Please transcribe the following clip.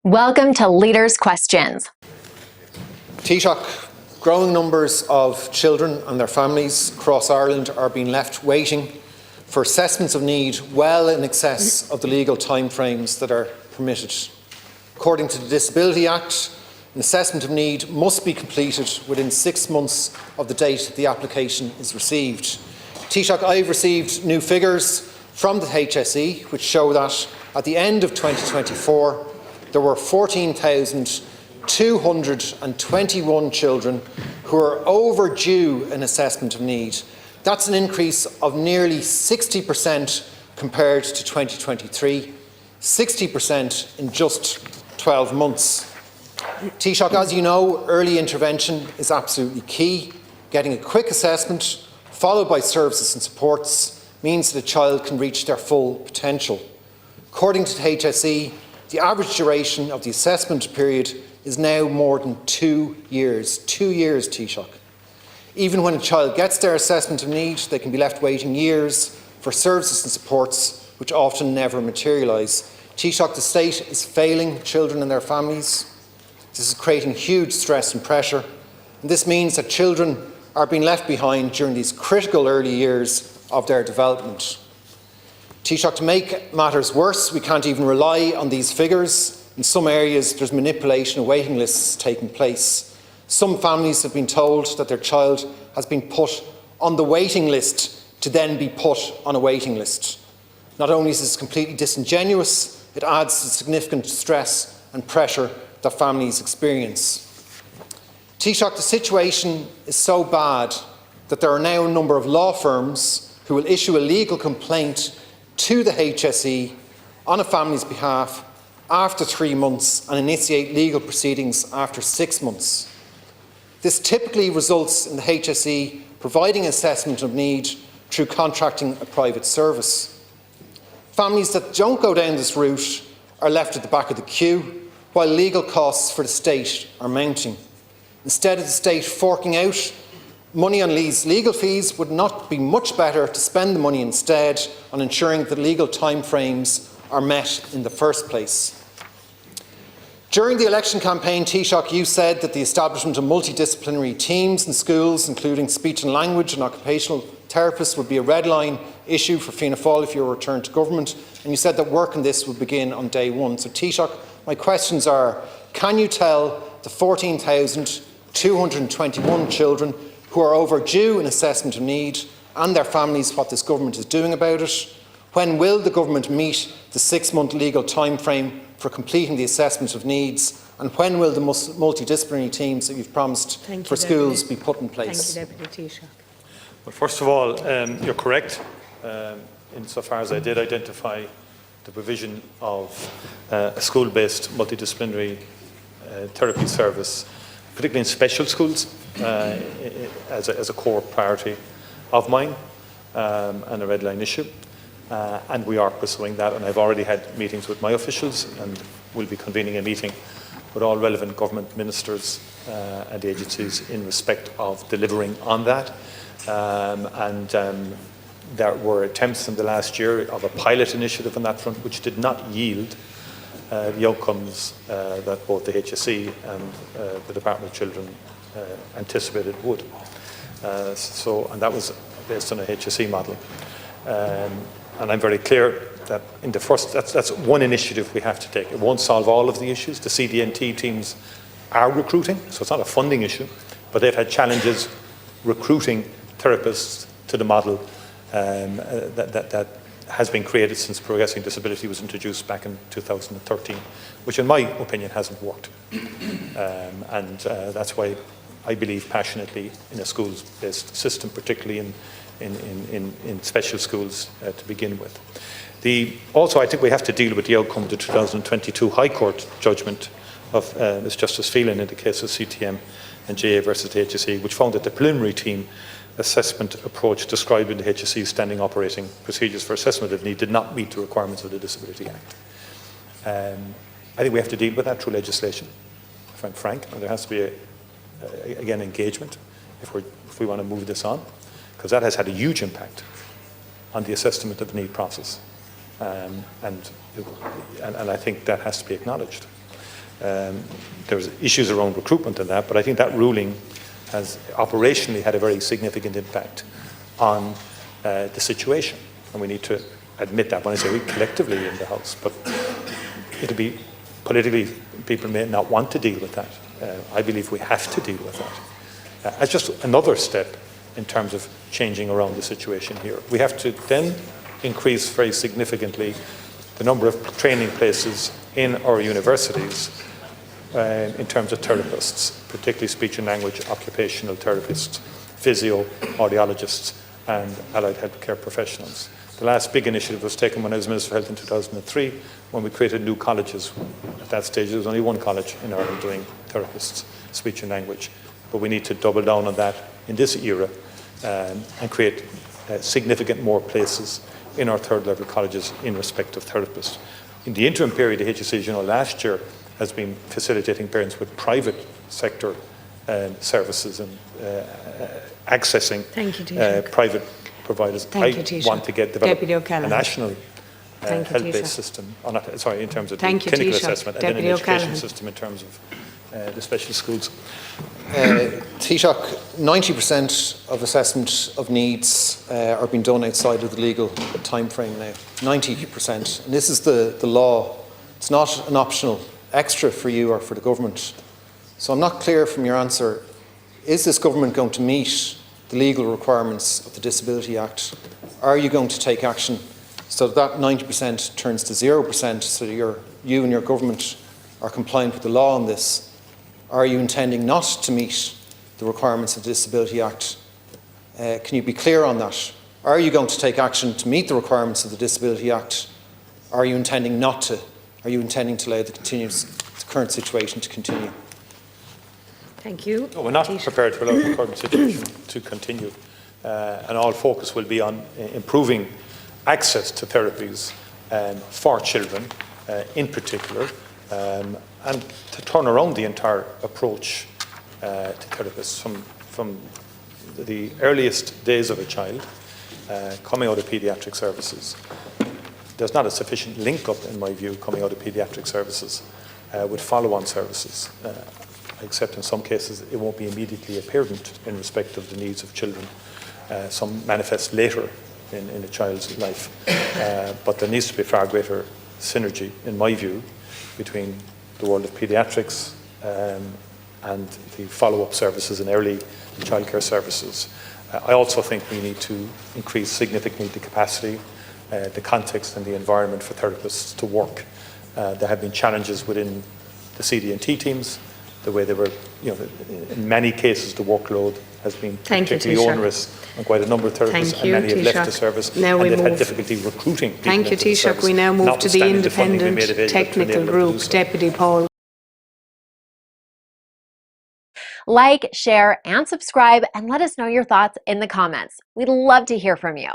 Welcome to Leaders' Questions. Taoiseach, growing numbers of children and their families across Ireland are being left waiting for assessments of need well in excess of the legal timeframes that are permitted. According to the Disability Act, an assessment of need must be completed within 6 months of the date the application is received. Taoiseach, I've received new figures from the HSE which show that at the end of 2024 there were 14,221 children who are overdue an assessment of need. That's an increase of nearly 60% compared to 2023, 60% in just 12 months. Taoiseach, as you know, early intervention is absolutely key. Getting a quick assessment, followed by services and supports, means that a child can reach their full potential. According to the HSE, the average duration of the assessment period is now more than 2 years. 2 years, Taoiseach. Even when a child gets their assessment of need, they can be left waiting years for services and supports which often never materialise. Taoiseach, the state is failing children and their families. This is creating huge stress and pressure, and this means that children are being left behind during these critical early years of their development. Taoiseach, to make matters worse, we can't even rely on these figures. In some areas, there's manipulation of waiting lists taking place. Some families have been told that their child has been put on the waiting list to then be put on a waiting list. Not only is this completely disingenuous, it adds to significant stress and pressure that families experience. Taoiseach, the situation is so bad that there are now a number of law firms who will issue a legal complaint to the HSE on a family's behalf after 3 months and initiate legal proceedings after 6 months. This typically results in the HSE providing assessment of need through contracting a private service. Families that don't go down this route are left at the back of the queue, while legal costs for the state are mounting. Instead of the state forking out money on these legal fees, would not be much better to spend the money instead on ensuring that legal timeframes are met in the first place? During the election campaign, Taoiseach, you said that the establishment of multidisciplinary teams in schools, including speech and language and occupational therapists, would be a red line issue for Fianna Fáil if you were returned to government, and you said that work on this would begin on day one. So Taoiseach, my questions are, can you tell the 14,221 children who are overdue an assessment of need and their families what this government is doing about it? When will the government meet the 6-month legal timeframe for completing the assessment of needs? And when will the multidisciplinary teams that you've promised for schools be put in place? Thank you, Deputy Taoiseach. Well, first of all, you're correct insofar as I did identify the provision of a school-based multidisciplinary therapy service, particularly in special schools, as a core priority of mine and a red line issue. And we are pursuing that, and I've already had meetings with my officials and will be convening a meeting with all relevant government ministers and agencies in respect of delivering on that. There were attempts in the last year of a pilot initiative on that front which did not yield the outcomes that both the HSE and the Department of Children anticipated would. And that was based on a HSE model. And I'm very clear that in the first, that's one initiative we have to take. It won't solve all of the issues. The CDNT teams are recruiting, so it's not a funding issue, but they've had challenges recruiting therapists to the model that has been created since progressing disability was introduced back in 2013, which in my opinion hasn't worked. That's why I believe passionately in a schools-based system, particularly in special schools to begin with. Also, I think we have to deal with the outcome of the 2022 High Court judgment of Ms Justice Phelan in the case of CTM and JA versus the HSE, which found that the preliminary team assessment approach described in the HSE's standing operating procedures for assessment of need did not meet the requirements of the Disability Act. I think we have to deal with that through legislation, if I'm frank, and there has to be, again, engagement if we want to move this on, because that has had a huge impact on the assessment of the need process. And I think that has to be acknowledged. There's issues around recruitment and that, but I think that ruling has operationally had a very significant impact on the situation, and we need to admit that. When I say we, collectively in the House, but it'll be politically, people may not want to deal with that. I believe we have to deal with that. As just another step in terms of changing around the situation here. We have to then increase very significantly the number of training places in our universities in terms of therapists, particularly speech and language, occupational therapists, physio, audiologists, and allied healthcare professionals. The last big initiative was taken when I was Minister for Health in 2003, when we created new colleges. At that stage, there was only one college in Ireland doing therapists, speech and language. But we need to double down on that in this era and create significant more places in our third level colleges in respect of therapists. In the interim period, the HSE, as you know, last year has been facilitating parents with private sector services and accessing private providers. I want to get developed a national health-based system, in terms of the clinical assessment, and then an education system in terms of the special schools. Taoiseach, 90% of assessment of needs are being done outside of the legal time frame now. 90%. And this is the law. It's not an optional extra for you or for the government. So I'm not clear from your answer, is this government going to meet the legal requirements of the Disability Act? Are you going to take action so that 90% turns to 0%, so that you and your government are compliant with the law on this? Are you intending not to meet the requirements of the Disability Act? Can you be clear on that? Are you going to take action to meet the requirements of the Disability Act? Are you intending not to? Are you intending to allow the current situation to continue? Thank you. No, we're not prepared to allow the current situation to continue. And all focus will be on improving access to therapies for children in particular, and to turn around the entire approach to therapists from the earliest days of a child coming out of paediatric services. There's not a sufficient link up, in my view, coming out of paediatric services with follow-on services, except in some cases it won't be immediately apparent in respect of the needs of children. Some manifest later in a child's life, but there needs to be far greater synergy, in my view, between the world of paediatrics and the follow-up services and early childcare services. I also think we need to increase significantly the capacity, the context and the environment for therapists to work. There have been challenges within the CD&T teams, the way they were, in many cases the workload has been particularly onerous on quite a number of therapists, and many have left the service and they've had difficulty recruiting people. Thank you, Taoiseach. We now move to the Independent Technical Group. Deputy Paul. Like, share, and subscribe, and let us know your thoughts in the comments. We'd love to hear from you.